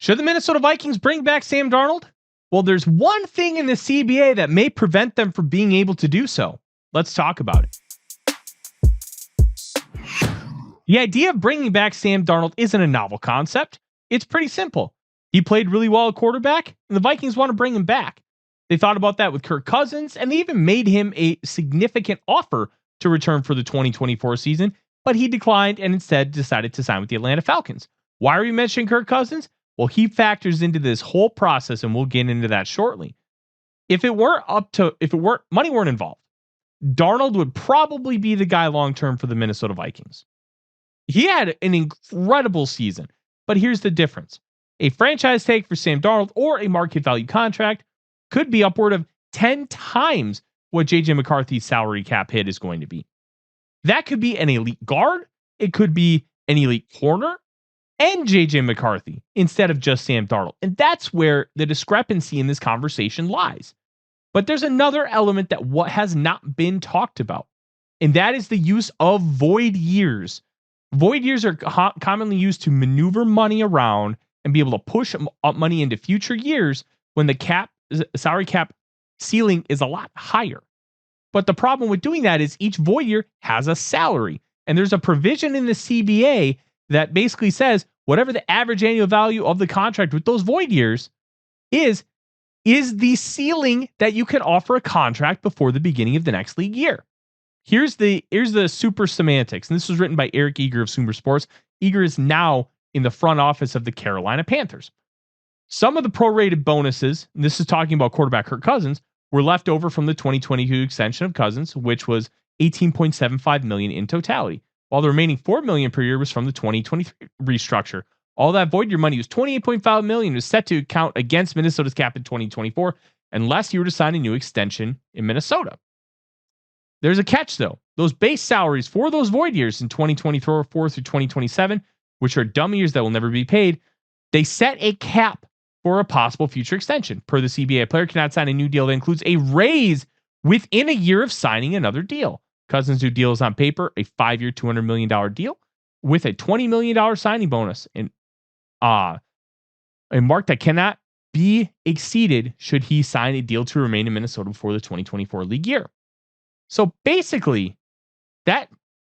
Should the Minnesota Vikings bring back Sam Darnold? Well, there's one thing in the CBA that may prevent them from being able to do so. Let's talk about it. The idea of bringing back Sam Darnold isn't a novel concept. It's pretty simple. He played really well at quarterback, and the Vikings want to bring him back. They thought about that with Kirk Cousins, and they even made him a significant offer to return for the 2024 season, but he declined and instead decided to sign with the Atlanta Falcons. Why are we mentioning Kirk Cousins? Well, he factors into this whole process, and we'll get into that shortly. If money weren't involved, Darnold would probably be the guy long term for the Minnesota Vikings. He had an incredible season, but here's the difference. A franchise tag for Sam Darnold or a market value contract could be upward of 10 times what JJ McCarthy's salary cap hit is going to be. That could be an elite guard, it could be an elite corner, and JJ McCarthy instead of just Sam Darnold. And that's where the discrepancy in this conversation lies. But there's another element that what has not been talked about, and that is the use of void years. Void years are commonly used to maneuver money around and be able to push up money into future years when the salary cap ceiling is a lot higher. But the problem with doing that is each void year has a salary, and there's a provision in the CBA that basically says whatever the average annual value of the contract with those void years is the ceiling that you can offer a contract before the beginning of the next league year. Here's the super semantics, and this was written by Eric Eager of Sumer Sports. Eager is now in the front office of the Carolina Panthers. Some of the prorated bonuses, and this is talking about quarterback Kirk Cousins, were left over from the 2022 extension of Cousins, which was $18.75 million in totality, while the remaining $4 million per year was from the 2023 restructure. All that void year money was $28.5 million, was set to count against Minnesota's cap in 2024, unless you were to sign a new extension in Minnesota. There's a catch though. Those base salaries for those void years in 2024 through 2027, which are dumb years that will never be paid, they set a cap for a possible future extension. Per the CBA, a player cannot sign a new deal that includes a raise within a year of signing another deal. Cousins' new deal is on paper a 5-year, $200 million deal with a $20 million signing bonus, and a mark that cannot be exceeded should he sign a deal to remain in Minnesota before the 2024 league year. So basically, that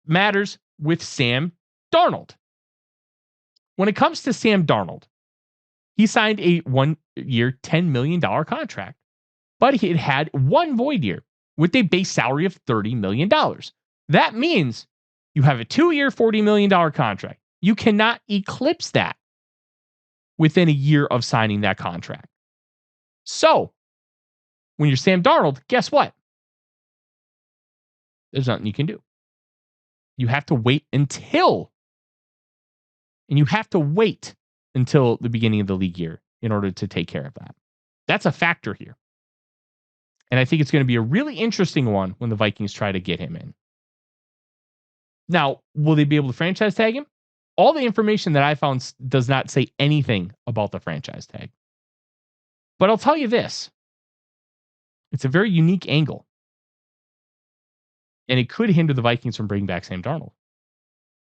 matters with Sam Darnold. When it comes to Sam Darnold, he signed a 1-year, $10 million contract, but he had one void year with a base salary of $30 million. That means you have a 2-year, $40 million contract. You cannot eclipse that within a year of signing that contract. So, when you're Sam Darnold, guess what? There's nothing you can do. You have to wait until the beginning of the league year in order to take care of that. That's a factor here. And I think it's going to be a really interesting one when the Vikings try to get him in. Now, will they be able to franchise tag him? All the information that I found does not say anything about the franchise tag. But I'll tell you this. It's a very unique angle. And it could hinder the Vikings from bringing back Sam Darnold.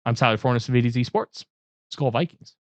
I'm Tyler Forness of ADZ Sports. Skol Vikings.